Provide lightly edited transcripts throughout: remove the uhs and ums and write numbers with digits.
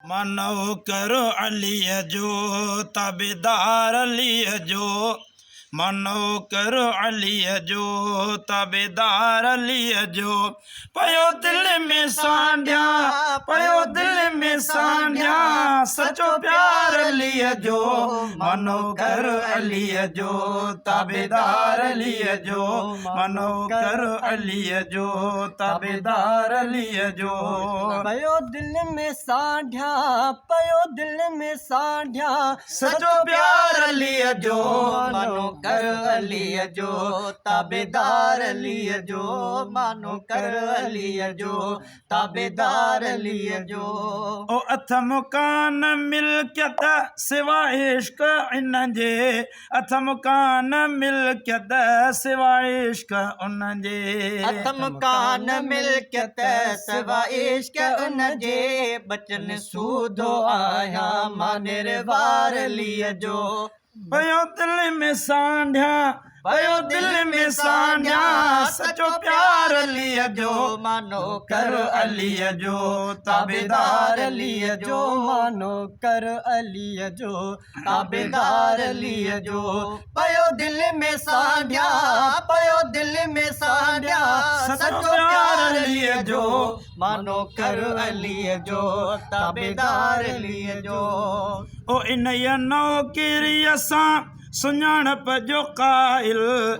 मनो करो अली जो ताबेदार अली जो मनो करो अली जो ताबेदार अली जो पयो दिल में सांडिया पयो दिल में सांडिया सचो प्यार अली जो मनो करो अली जो ताबेदार अली जो मनो करो अली जो ताबेदार अली जो पयो दिल में सांडिया पयो दिल में सांडिया सचो प्यार अली जो मानो कर अली जो ताबेदार अली जो मानो कर अली जो ताबेदार अली जो ओ अथम कान मिल्कियत सिवा इश्क इन जे अथम कान मिल्कियत सिवा इश्क उन जे अथम कान मिल्कियत सिवा इश्क उन जे बचन सूदो आया मानेर वार लिय जो पयो दिल में सांडिया पयो दिल में सांडिया सचो प्यार अली जो मानो कर अली जो ताबेदार अली जो मानो कर अली जो ताबेदार अली जो पयो दिल में सांडिया पयो दिल में सांडिया सचो प्यार अली जो मानो कर अली जो ताबेदार अली जो ओ इन नौकरी सां सुञाणप जो काइल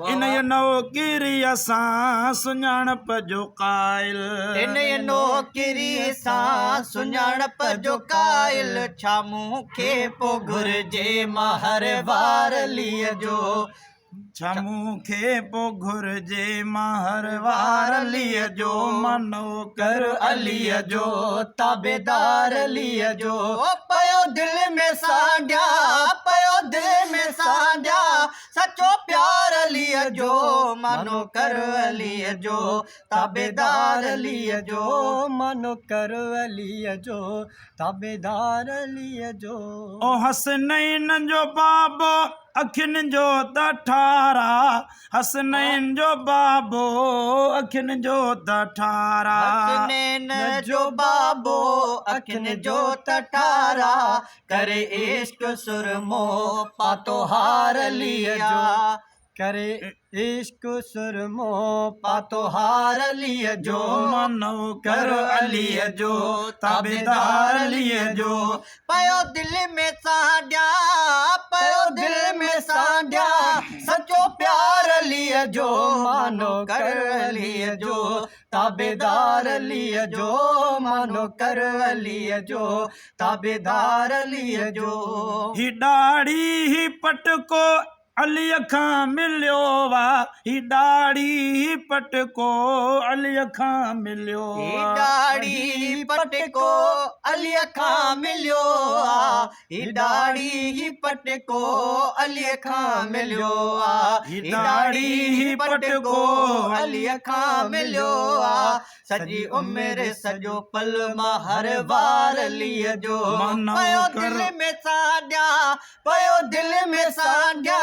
इन नौकरी सां सुञाणप जो काइल इन नौकरी सां सुञाणप जो काइल छा मूंखे पोइ घुरिजे महर वार लिय जो छा मूंखे पोइ घुरिजे महर वार अली जो मनो कर अली जो ताबेदार अली जो पयो दिल में सांडिया पयो दिल में सांडिया सचो प्यार अली जो मानो कर अली जो ताबेदार अली जो मानो कर अली जो ताबेदार अली जो ओ हसनैन जो बाबो अखियुनि जो त ठारा हसनैन जो बाबो अखियुनि जो त ठारा हसनैन जो बाबो अखियुनि जो त ठारा करे इश्क सुरमो पातो हार लिया करे इश्क सुरमो पातो हार लिय जो मनो कर अली जो ताबेदार अली जो पयो दिल में सांडिया पयो दिल में सांडिया सचो प्यार लिय जो मानो कर लिय जो ताबेदार लिय जो मानो कर लिय जो ताबेदार लिय जो ही दाढ़ी ही पटको अली खां मिलियो वा ही दाढ़ी पटको अली खां मिलियो दाढ़ी पटको अली खां मिलियो ही दाढ़ी पटको अली खां मिलियो ही दाढ़ी पटको अली खां मिलियो सॼी उमिरि सॼो पल मां हर वार लिय जो पयो दिल में सांडिया पयो दिल में सांडिया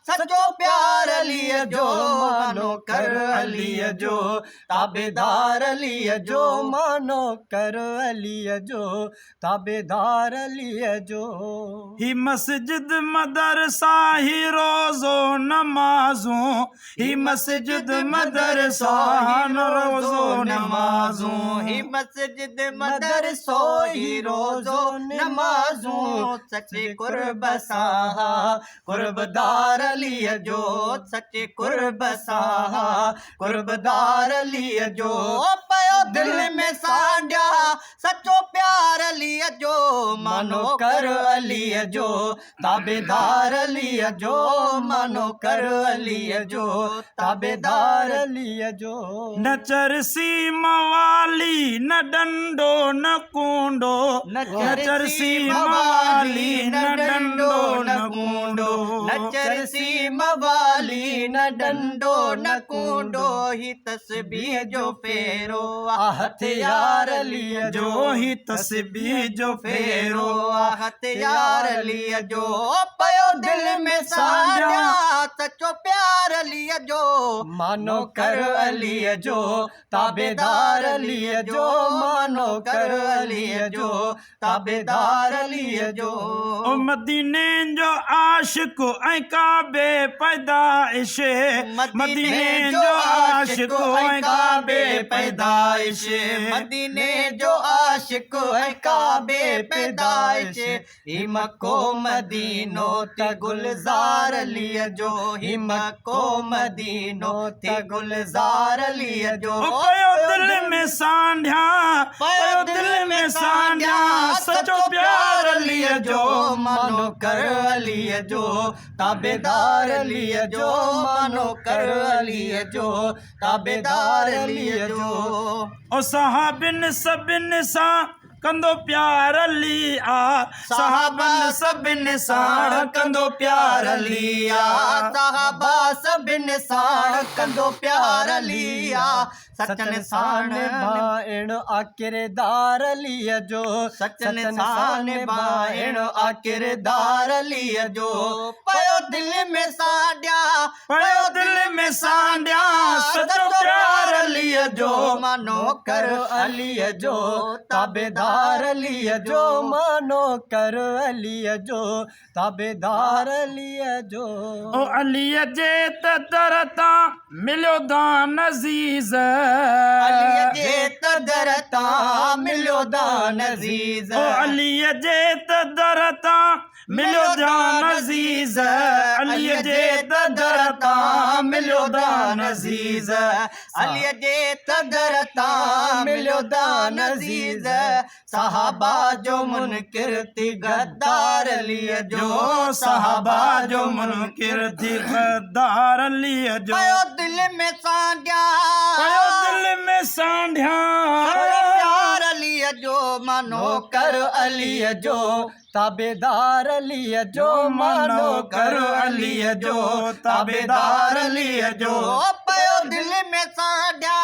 सचो प्यार अली जो मानो कर अली जो ताबेदार अली जो मानो कर अली जो ताबेदार अली जो ही मस्जिद मदरसा ही रोज़ो नमाज़ूं ही मस्जिद मदरसा रोज़ो नमाज़ूं ही मस्जिद मदरसो ही रोज़ो नमाज़ूं सच्चे कुर्ब सां कुर्बदार अली जो सच्चे कुर्ब सां कुर्बदार अली जो पयो दिल में सांडिया सचो प्यार अली जो मानो कर अली जो ताबेदार अली जो मानो कर अली जो ताबेदार अली जो न चरसी मवाली न डंडो न कूंडो न चरसी मवाली न डंडो न कूंडो न चरसी मवाली न डंडो न कूंडो ही तस्बीह जो फेरो हथियार अली जो ही तस्बीह जो फेरो हथियार लिया जो पयो दिल में साड़िया सचो प्यार लिया जो मानो कर अली जो ताबेदार लिया जो मानो कर अली जो ताबेदार लिया जो ओ मदीने जो आशिक ऐं काबे पैदाइश मदीने जो आशिक ऐं काबे पैदाइश मदीने जो आशिक है काबे पैदाइश ही मको मदीनो ते गुलजार लिया जो ही मको मदीनो ते गुलजार लिया जो ओ पयो दिल में सांढिया पयो दिल में सांढिया सचो प्यार लिया जो मानो कर अली जो ताबेदार लिया जो मानो कर अली जो ताबेदार लिया जो ओ सहाबिन सबिन सा कंदो प्यार लिया सहाबन सबिन साण कंदो प्यार लिया साहबा सबिन साण कंदो प्यार लिया सचन साण भाइण आकिरदार लिया जो सचन साण भाइण आकिरदार लिया जो पयो दिल में साड़िया पयो दिल में सांढिया सचो प्यार लिया जो मानो कर अली जो ताबेदार लिया जो मानो कर अली जो ताबेदार लिया जो ओ अलीअ जे त दर तां मिलियो दान अज़ीज़ अलीअ जे त दर तां मिलियो दान अज़ीज़ ओ अलीअ जे त दर तां मिलियो दान अज़ीज़ अलीअ जे त दर तां मिलियो दान अज़ीज़ अलीअ जे त दर तां मिलियो दान अज़ीज़ सहाबा जो मुनकिर थी गद्दार लिया जो सहाबा जो मुनकिर थी गद्दार लिया जो पयो दिल में सांढिया पयो दिल में सांढिया प्यार लिया जो मानो कर अली जो ताबेदार लिया जो मानो कर अली जो ताबेदार लिया जो पयो दिल में सांढिया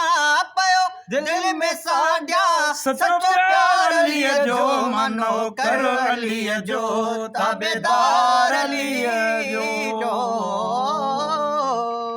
पयो दिल में सांढिया सचो प्यार लिया जो मानो कर अली जो ताबेदार लिया जो